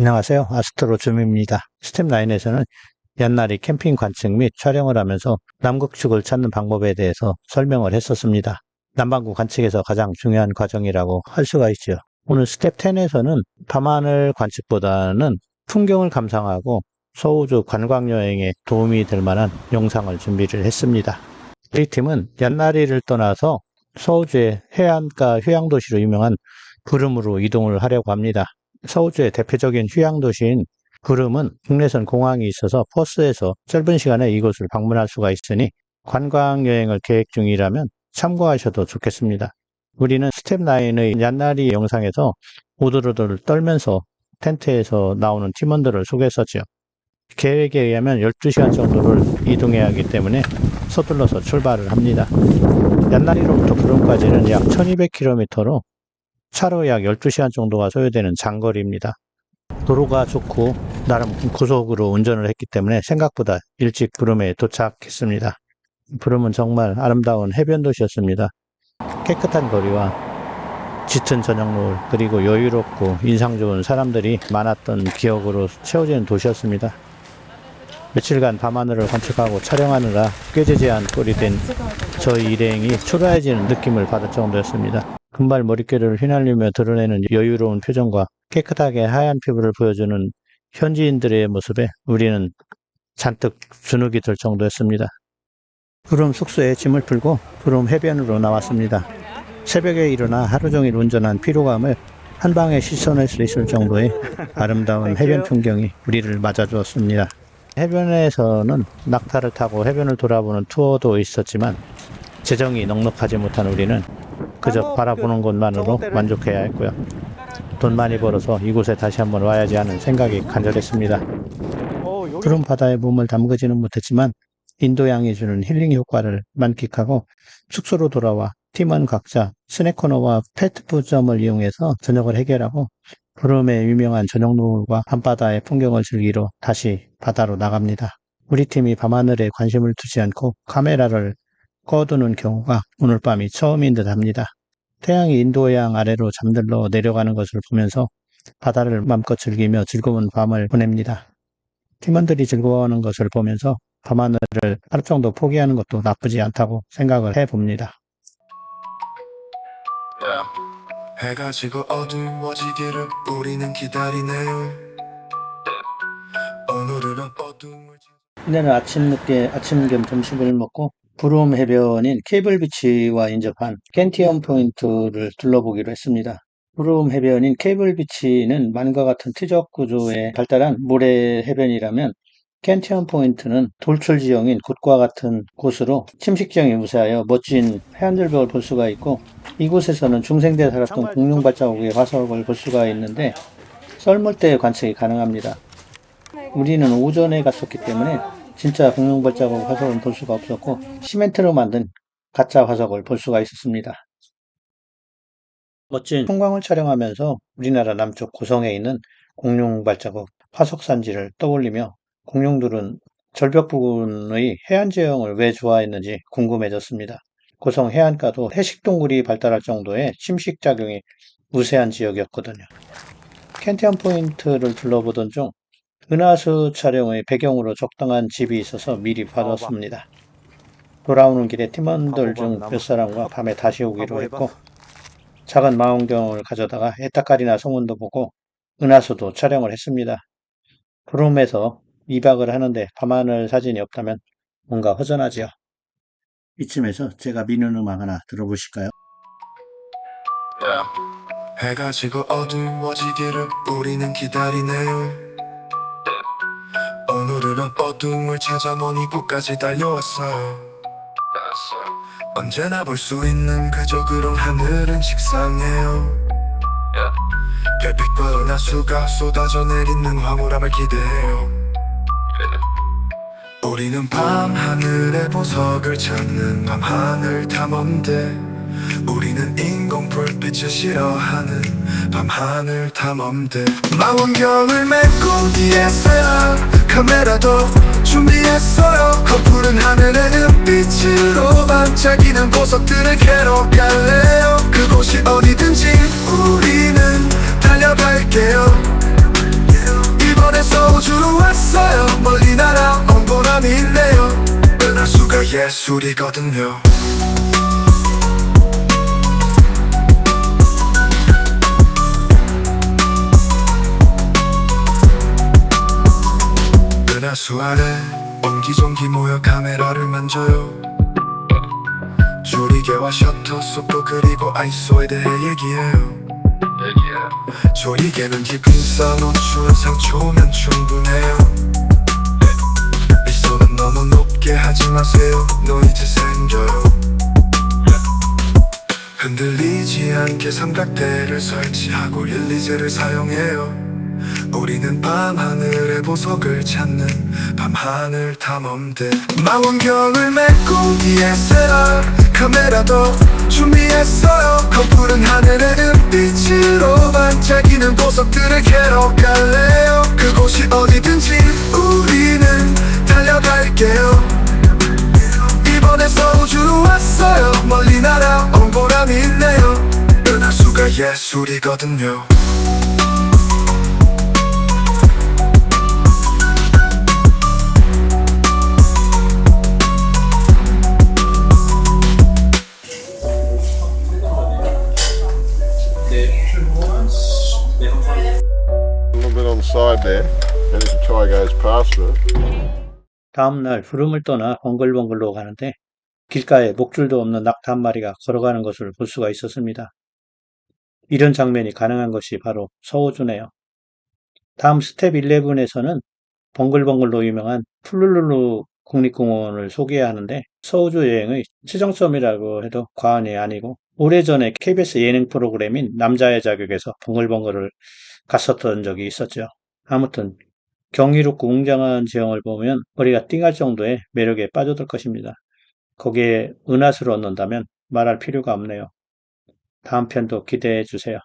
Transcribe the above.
안녕하세요. 아스트로줌입니다. 스텝9에서는 얀나리 캠핑 관측 및 촬영을 하면서 남극축을 찾는 방법에 대해서 설명을 했었습니다. 남반구 관측에서 가장 중요한 과정이라고 할 수가 있죠. 오늘 스텝10에서는 밤하늘 관측보다는 풍경을 감상하고 서우주 관광여행에 도움이 될 만한 영상을 준비를 했습니다. 이 팀은 얀나리를 떠나서 서우주의 해안가 휴양도시로 유명한 구름으로 이동을 하려고 합니다. 서우주의 대표적인 휴양도시인 구름은 국내선 공항이 있어서 버스에서 짧은 시간에 이곳을 방문할 수가 있으니 관광여행을 계획 중이라면 참고하셔도 좋겠습니다. 우리는 스텝9의 얀나리 영상에서 오들오들 떨면서 텐트에서 나오는 팀원들을 소개했었죠. 계획에 의하면 12시간 정도를 이동해야 하기 때문에 서둘러서 출발을 합니다. 얀나리로부터 구름까지는 약 1200km로 차로 약 12시간 정도가 소요되는 장거리입니다. 도로가 좋고 나름 고속으로 운전을 했기 때문에 생각보다 일찍 구름에 도착했습니다. 구름은 정말 아름다운 해변 도시였습니다. 깨끗한 거리와 짙은 저녁노을 그리고 여유롭고 인상 좋은 사람들이 많았던 기억으로 채워지는 도시였습니다. 며칠간 밤하늘을 관측하고 촬영하느라 꾀지지한 꼴이 된 저희 일행이 초라해지는 느낌을 받을 정도였습니다. 금발 머릿결을 휘날리며 드러내는 여유로운 표정과 깨끗하게 하얀 피부를 보여주는 현지인들의 모습에 우리는 잔뜩 주눅이 들 정도였습니다. 구름 숙소에 짐을 풀고 구름 해변으로 나왔습니다. 새벽에 일어나 하루 종일 운전한 피로감을 한 방에 씻어낼 수 있을 정도의 아름다운 해변 풍경이 우리를 맞아주었습니다. 해변에서는 낙타를 타고 해변을 돌아보는 투어도 있었지만 재정이 넉넉하지 못한 우리는 그저 바라보는 것만으로 만족해야 했고요. 돈 많이 벌어서 이곳에 다시 한번 와야지 하는 생각이 간절했습니다. 푸른 바다에 몸을 담그지는 못했지만 인도양이 주는 힐링 효과를 만끽하고 숙소로 돌아와 팀원 각자 스낵코너와 패트푸드점을 이용해서 저녁을 해결하고 구름의 유명한 저녁노을과 밤바다의 풍경을 즐기러 다시 바다로 나갑니다. 우리 팀이 밤하늘에 관심을 두지 않고 카메라를 꺼두는 경우가 오늘 밤이 처음인 듯 합니다. 태양이 인도양 아래로 잠들러 내려가는 것을 보면서 바다를 맘껏 즐기며 즐거운 밤을 보냅니다. 팀원들이 즐거워하는 것을 보면서 밤하늘을 하루 정도 포기하는 것도 나쁘지 않다고 생각을 해봅니다. 해가 지고 어두워지기를 우리는 기다리네요. 오늘은 어둠을 이날은 아침 늦게 아침 겸 점심을 먹고 구름 해변인 케이블비치와 인접한 캔티엄 포인트를 둘러보기로 했습니다. 구름 해변인 케이블비치는 만과 같은 티적 구조에 발달한 모래 해변이라면 캔티엄 포인트는 돌출 지형인 굿과 같은 곳으로 침식 지형이 우세하여 멋진 해안절벽을 볼 수가 있고 이곳에서는 중생대 살았던 공룡 발자국의 화석을 볼 수가 있는데 썰물 때 관측이 가능합니다. 우리는 오전에 갔었기 때문에 진짜 공룡 발자국 화석은 볼 수가 없었고 시멘트로 만든 가짜 화석을 볼 수가 있었습니다. 멋진 풍광을 촬영하면서 우리나라 남쪽 고성에 있는 공룡 발자국 화석산지를 떠올리며 공룡들은 절벽 부근의 해안 지형을 왜 좋아했는지 궁금해졌습니다. 고성 해안가도 해식동굴이 발달할 정도의 침식작용이 우세한 지역이었거든요. 캔티엄 포인트를 둘러보던 중 은하수 촬영의 배경으로 적당한 집이 있어서 미리 봐뒀습니다. 돌아오는 길에 팀원들 중 몇 사람과 밤에 다시 오기로 했고 작은 망원경을 가져다가 에따까리나 성운도 보고 은하수도 촬영을 했습니다. 구름에서 2박을 하는데 밤하늘 사진이 없다면 뭔가 허전하지요. 이쯤에서 제가 미는 음악 하나 들어보실까요? 해가 지고 어두워지기를 우리는 기다리네요. 오늘은 어둠을 찾아 먼 이곳까지 달려왔어요. 언제나 볼 수 있는 그저 그런 하늘은 식상해요. 별빛과 은하수가 쏟아져 내리는 황홀함을 기대해요. 우리는 밤하늘의 보석을 찾는 밤하늘 탐험대. 우리는 인공 불빛을 싫어하는 밤하늘 탐험대. 망원경을 메고 DSLR 카메라도 준비했어요. 거푸른 하늘의 은빛으로 반짝이는 보석들을 캐러 갈래요. 그곳이 어디든지 우리는 달려갈게요. 예술이거든요. 은하수 아래 옹기종기 모여 카메라를 만져요. 조리개와 셔터 속도 그리고 아이소에 대해 얘기해요. 조리개는 깊은 쌓아놓추는 상초면 충분해요. 미소는 너무 높게 하지 마세요. 노이즈 생겨요. 흔들리지 않게 삼각대를 설치하고 릴리즈를 사용해요. 우리는 밤하늘의 보석을 찾는 밤하늘 탐험대. 망원경을 메고 DSLR 카메라도 준비했어요. 커플은 하늘의 은빛으로 반짝이는 보석들을 캐러 갈래요. 그곳이 어디든지 우리는 달려갈게요. 이번에 서울주로 왔어요. 멀리 날아온 보람이 있네요. 은하수가 예술이거든요. A little bit on the side there, and if the tire goes past it, 다음날 구름을 떠나 벙글벙글로 가는데 길가에 목줄도 없는 낙타 한 마리가 걸어가는 것을 볼 수가 있었습니다. 이런 장면이 가능한 것이 바로 서호주네요. 다음 스텝 11에서는 벙글벙글로 유명한 풀룰루 국립공원을 소개해야 하는데 서호주 여행의 최정점이라고 해도 과언이 아니고 오래전에 KBS 예능 프로그램인 남자의 자격에서 벙글벙글을 갔었던 적이 있었죠. 아무튼 경이롭고 웅장한 지형을 보면 머리가 띵할 정도의 매력에 빠져들 것입니다. 거기에 은하수를 얻는다면 말할 필요가 없네요. 다음 편도 기대해 주세요.